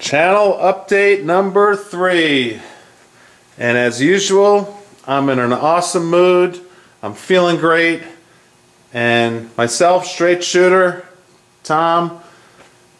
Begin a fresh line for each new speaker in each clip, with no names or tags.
Channel update number 3. And as usual, I'm in an awesome mood. I'm feeling great. And myself, Straight Shooter, Tom,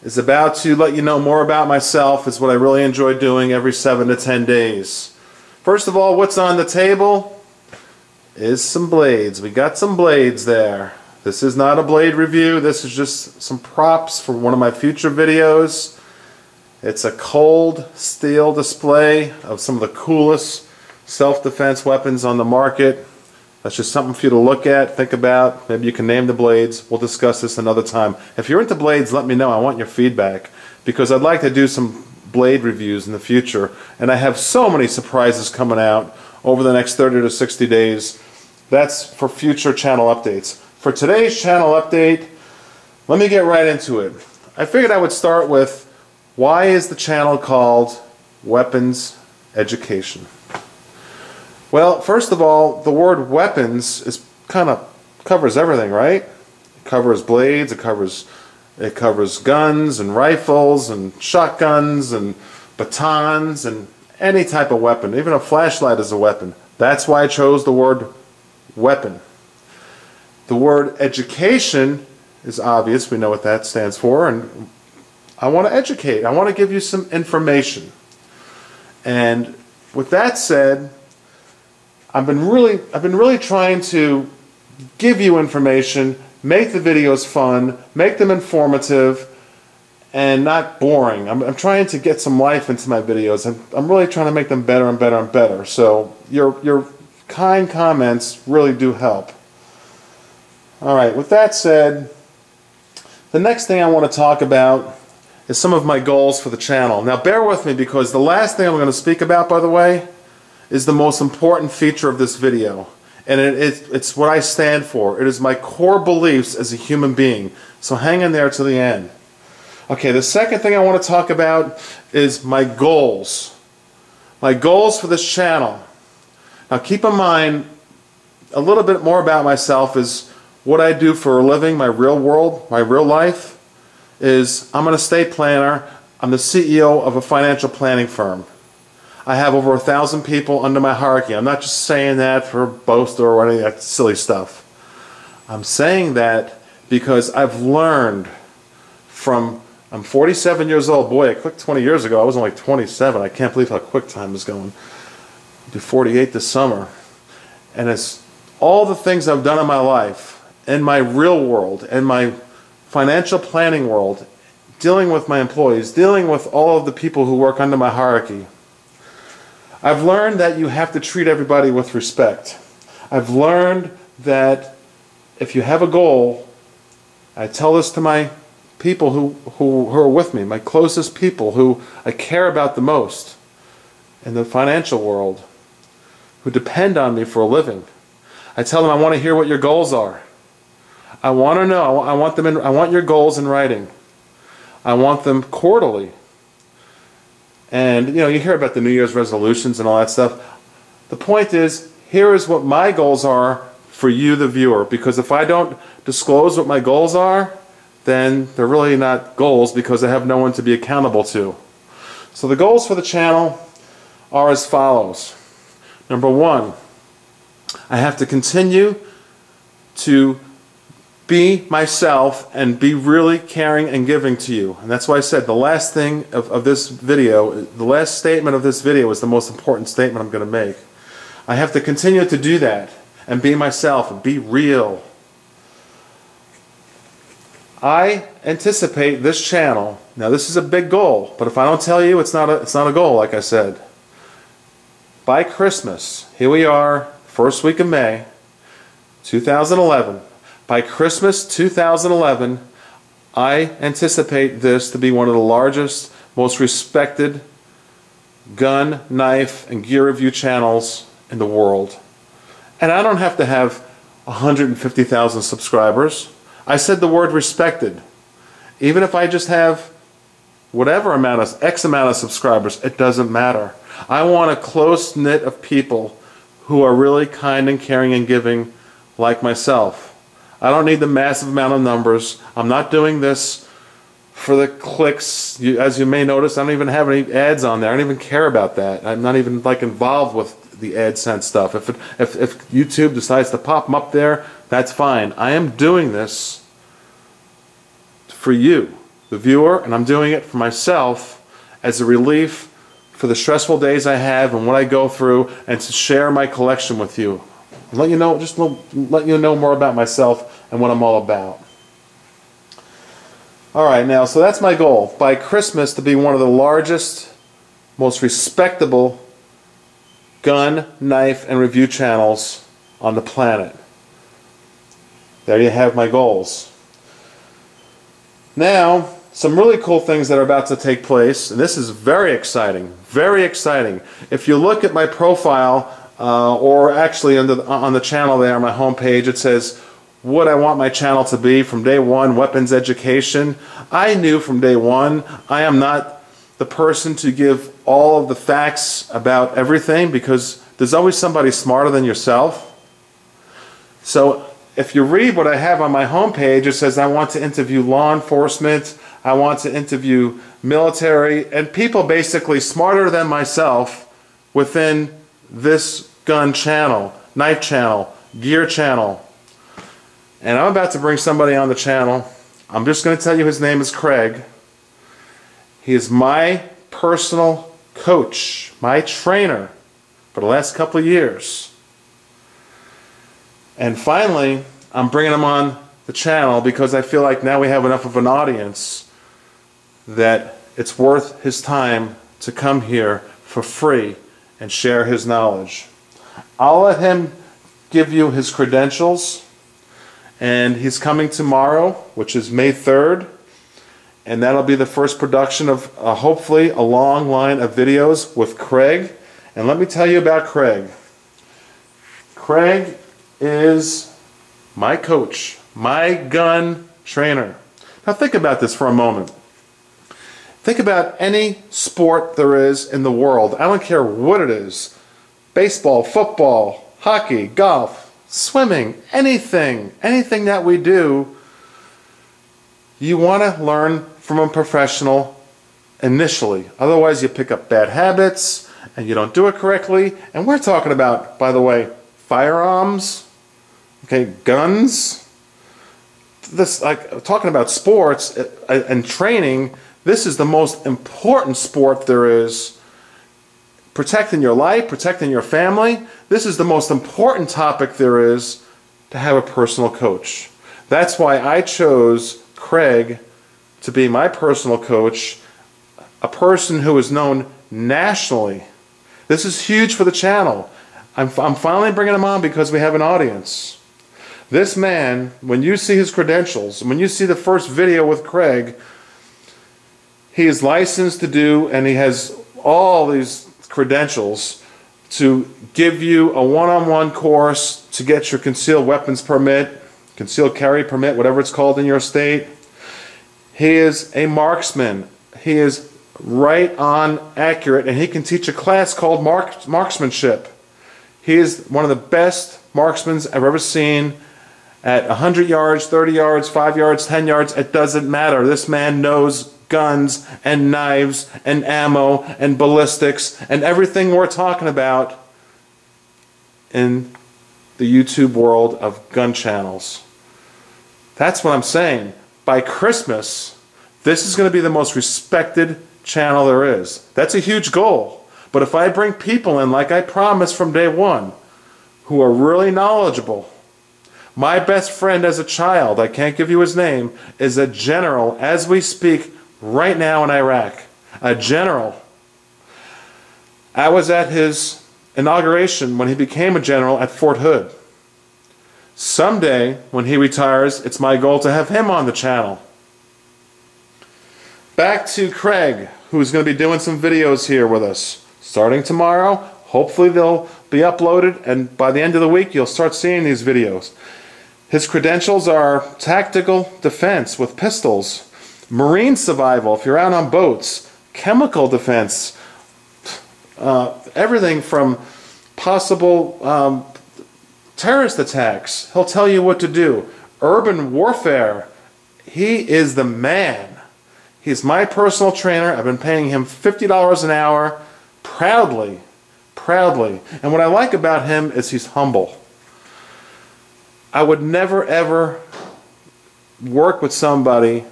is about to let you know more about myself. It's what I really enjoy doing every 7 to 10 days. First of all, what's on the table is some blades. We got some blades there. This is not a blade review. This is just some props for one of my future videos. It's a cold steel display of some of the coolest self-defense weapons on the market. That's just something for you to look at, think about. Maybe you can name the blades. We'll discuss this another time. If you're into blades, let me know. I want your feedback because I'd like to do some blade reviews in the future. And I have so many surprises coming out over the next 30 to 60 days. That's for future channel updates. For today's channel update, let me get right into it. I figured I would start with, why is the channel called Weapons Education? Well, first of all, the word weapons is kind of covers everything, right? It covers blades, it covers guns and rifles and shotguns and batons and any type of weapon. Even a flashlight is a weapon. That's why I chose the word weapon. The word education is obvious. We know what that stands for, and I want to educate. I want to give you some information. And with that said, I've been really trying to give you information, make the videos fun, make them informative, and not boring. I'm trying to get some life into my videos. I'm really trying to make them better and better and better. So your kind comments really do help. All right, with that said, the next thing I want to talk about is some of my goals for the channel. Now bear with me because the last thing I'm going to speak about, by the way, is the most important feature of this video. And it's what I stand for. It is my core beliefs as a human being. So hang in there to the end. Okay, the second thing I want to talk about is my goals. My goals for this channel. Now keep in mind, a little bit more about myself is what I do for a living, my real world, my real life, is I'm an estate planner. I'm the CEO of a financial planning firm. I have over 1,000 people under my hierarchy. I'm not just saying that for boast or any of that silly stuff. I'm saying that because I've learned from, I'm 47 years old. Boy, I quit 20 years ago. I was only 27. I can't believe how quick time is going. I'll be 48 this summer. And it's all the things I've done in my life, in my real world, in my financial planning world, dealing with my employees, dealing with all of the people who work under my hierarchy. I've learned that you have to treat everybody with respect. I've learned that if you have a goal, I tell this to my people who are with me, my closest people who I care about the most in the financial world, who depend on me for a living. I tell them I want to hear what your goals are. I want to know. I want your goals in writing. I want them quarterly. And you know, you hear about the New Year's resolutions and all that stuff. The point is, here is what my goals are for you, the viewer. Because if I don't disclose what my goals are, then they're really not goals because I have no one to be accountable to. So the goals for the channel are as follows. Number 1, I have to continue to be myself and be really caring and giving to you. And that's why I said the last thing of this video, the last statement of this video is the most important statement I'm going to make. I have to continue to do that and be myself and be real. I anticipate this channel, now this is a big goal, but if I don't tell you, it's not a goal, like I said. By Christmas, here we are, first week of May, 2011. By Christmas 2011, I anticipate this to be one of the largest, most respected gun, knife, and gear review channels in the world. And I don't have to have 150,000 subscribers. I said the word respected. Even if I just have whatever amount of, X amount of subscribers, it doesn't matter. I want a close knit of people who are really kind and caring and giving like myself. I don't need the massive amount of numbers. I'm not doing this for the clicks. As you may notice, I don't even have any ads on there. I don't even care about that. I'm not even like involved with the AdSense stuff. If YouTube decides to pop them up there, that's fine. I am doing this for you, the viewer, and I'm doing it for myself as a relief for the stressful days I have and what I go through, and to share my collection with you. Let you know, just let you know more about myself and what I'm all about. Alright, now, so that's my goal. By Christmas, to be one of the largest, most respectable gun, knife, and review channels on the planet. There you have my goals. Now, some really cool things that are about to take place, and this is very exciting, very exciting. If you look at my profile, or actually on the channel there on my homepage, it says what I want my channel to be from day one, weapons education. I knew from day one I am not the person to give all of the facts about everything, because there's always somebody smarter than yourself. So if you read what I have on my homepage, it says I want to interview law enforcement, I want to interview military, and people basically smarter than myself within this gun channel, knife channel, gear channel. And I'm about to bring somebody on the channel. I'm just going to tell you his name is Craig. He is my personal coach, my trainer for the last couple of years. And finally, I'm bringing him on the channel because I feel like now we have enough of an audience that it's worth his time to come here for free and share his knowledge. I'll let him give you his credentials. And he's coming tomorrow, which is May 3rd, and that'll be the first production of hopefully a long line of videos with Craig. And let me tell you about Craig. Craig is my coach, my gun trainer. Now think about this for a moment. Think about any sport there is in the world. I don't care what it is. Baseball, football, hockey, golf, swimming, anything that we do, you want to learn from a professional initially. Otherwise you pick up bad habits and you don't do it correctly. And we're talking about, by the way, firearms, okay, guns. This, like, talking about sports and training, this is the most important sport there is. Protecting your life, protecting your family. This is the most important topic there is, to have a personal coach. That's why I chose Craig to be my personal coach, a person who is known nationally. This is huge for the channel. I'm finally bringing him on because we have an audience. This man, when you see his credentials, when you see the first video with Craig, he is licensed to do, and he has all these credentials to give you a one-on-one course to get your concealed weapons permit, concealed carry permit, whatever it's called in your state. He is a marksman. He is right on accurate, and he can teach a class called marksmanship. He is one of the best marksmen I've ever seen. At 100 yards, 30 yards, 5 yards, 10 yards, it doesn't matter. This man knows guns and knives and ammo and ballistics and everything we're talking about in the YouTube world of gun channels. That's what I'm saying. By Christmas, this is going to be the most respected channel there is. That's a huge goal. But if I bring people in, like I promised from day one, who are really knowledgeable. My best friend as a child, I can't give you his name, is a general as we speak right now in Iraq. A general. I was at his inauguration when he became a general at Fort Hood. Someday, when he retires, it's my goal to have him on the channel. Back to Craig, who's going to be doing some videos here with us. Starting tomorrow, hopefully they'll be uploaded, and by the end of the week you'll start seeing these videos. His credentials are tactical defense with pistols, marine survival if you're out on boats, chemical defense, everything from possible terrorist attacks. He'll tell you what to do. Urban warfare. He is the man. He's my personal trainer. I've been paying him $50 an hour, proudly, proudly. And what I like about him is he's humble. I would never ever work with somebody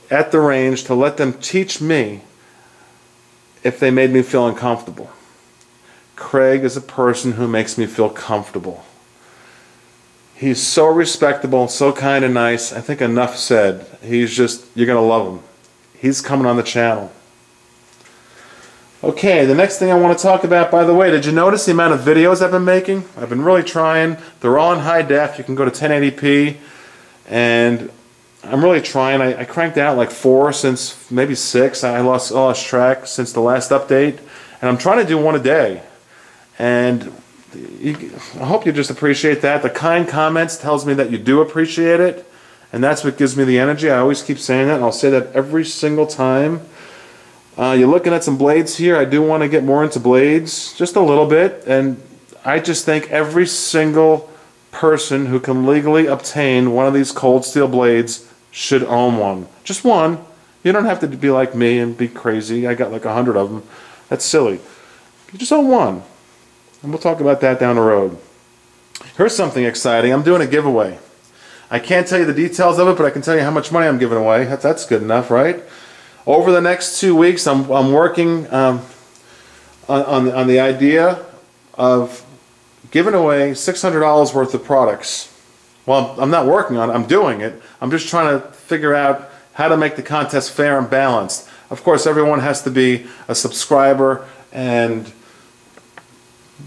at the range to let them teach me if they made me feel uncomfortable. Craig is a person who makes me feel comfortable. He's so respectable, so kind and nice. I think enough said. He's just, you're going to love him. He's coming on the channel. Okay, the next thing I want to talk about, by the way, did you notice the amount of videos I've been making? I've been really trying. They're all in high def. You can go to 1080p. And I'm really trying. I cranked out like 4 since maybe 6. I lost track since the last update. And I'm trying to do one a day. And I hope you just appreciate that. The kind comments tells me that you do appreciate it. And that's what gives me the energy. I always keep saying that. And I'll say that every single time. You're looking at some blades here. I do want to get more into blades. Just a little bit. And I just think every single person who can legally obtain one of these cold steel blades should own one. Just one. You don't have to be like me and be crazy. I got like 100 of them. That's silly. You just own one. And we'll talk about that down the road. Here's something exciting. I'm doing a giveaway. I can't tell you the details of it, but I can tell you how much money I'm giving away. That's good enough, right? Over the next 2 weeks, I'm working on the idea of giving away $600 worth of products. Well, I'm not working on it. I'm doing it. I'm just trying to figure out how to make the contest fair and balanced. Of course, everyone has to be a subscriber, and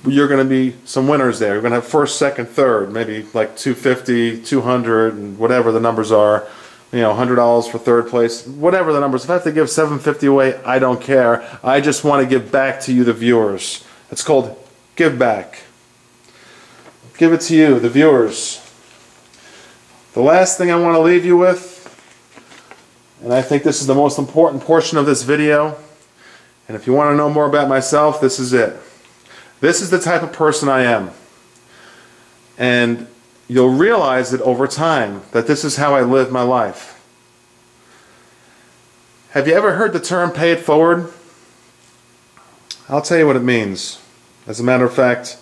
you're going to be some winners there. You're going to have first, second, third, maybe like 250, 200, and whatever the numbers are. You know, $100 for third place, whatever the numbers. If I have to give $750 away, I don't care. I just want to give back to you, the viewers. It's called Give Back. Give it to you, the viewers. The last thing I want to leave you with, and I think this is the most important portion of this video, and if you want to know more about myself, this is it. This is the type of person I am. And you'll realize it over time that this is how I live my life. Have you ever heard the term pay it forward? I'll tell you what it means. As a matter of fact,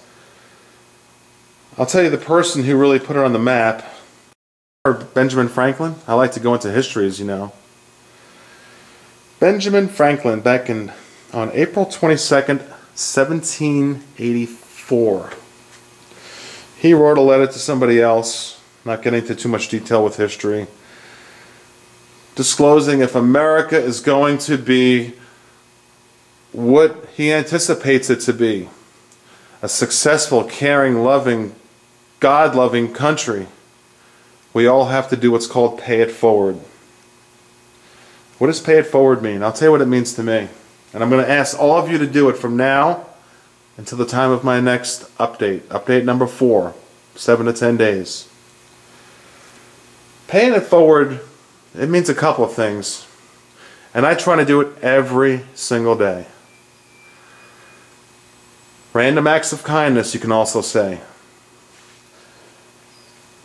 I'll tell you the person who really put it on the map. Benjamin Franklin. I like to go into history, as you know. Benjamin Franklin, back on April 22nd, 1784. He wrote a letter to somebody else, not getting into too much detail with history, disclosing if America is going to be what he anticipates it to be, a successful, caring, loving, God-loving country, we all have to do what's called pay it forward. What does pay it forward mean? I'll tell you what it means to me. And I'm going to ask all of you to do it from now until the time of my next update. Update number 4, 7 to 10 days. Paying it forward, it means a couple of things. And I try to do it every single day. Random acts of kindness, you can also say.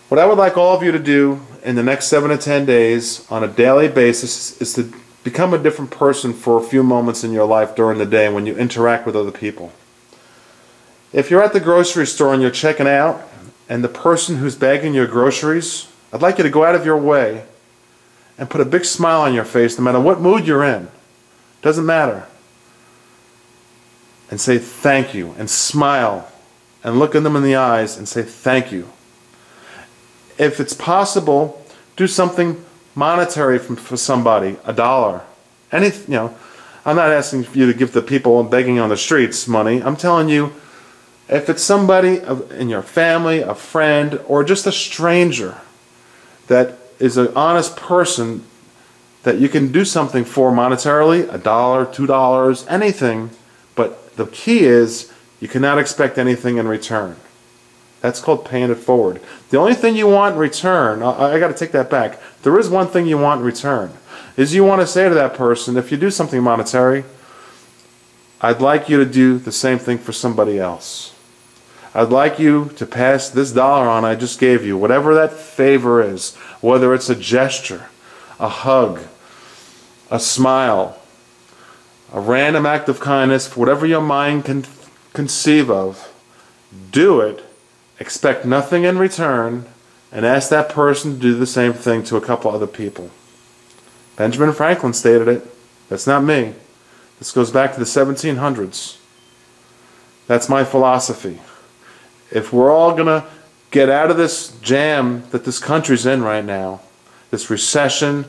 What I would like all of you to do in the next 7 to 10 days on a daily basis is to become a different person for a few moments in your life during the day when you interact with other people. If you're at the grocery store and you're checking out, and the person who's bagging your groceries, I'd like you to go out of your way and put a big smile on your face no matter what mood you're in. Doesn't matter. And say thank you, and smile, and look at them in the eyes and say thank you. If it's possible, do something monetary for somebody, $1. Anything, you know, I'm not asking you to give the people begging on the streets money. I'm telling you, if it's somebody in your family, a friend, or just a stranger that is an honest person that you can do something for monetarily, $1, $2, anything, but the key is you cannot expect anything in return. That's called paying it forward. The only thing you want in return, I got to take that back. There is one thing you want in return, is you want to say to that person, if you do something monetary, I'd like you to do the same thing for somebody else. I'd like you to pass this dollar on I just gave you, whatever that favor is, whether it's a gesture, a hug, a smile, a random act of kindness, for whatever your mind can conceive of. Do it, expect nothing in return, and ask that person to do the same thing to a couple other people. Benjamin Franklin stated it. That's not me. This goes back to the 1700s. That's my philosophy. If we're all going to get out of this jam that this country's in right now, this recession,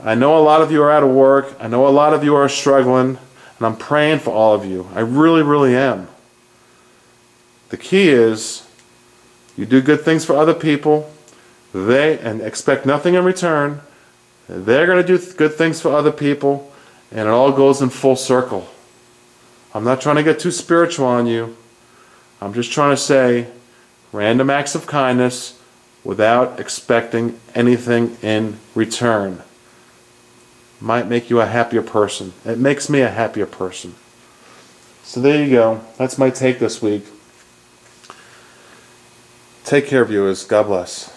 I know a lot of you are out of work. I know a lot of you are struggling, and I'm praying for all of you. I really, really am. The key is you do good things for other people, and expect nothing in return. They're going to do good things for other people, and it all goes in full circle. I'm not trying to get too spiritual on you. I'm just trying to say random acts of kindness without expecting anything in return might make you a happier person. It makes me a happier person. So there you go. That's my take this week. Take care, viewers. God bless.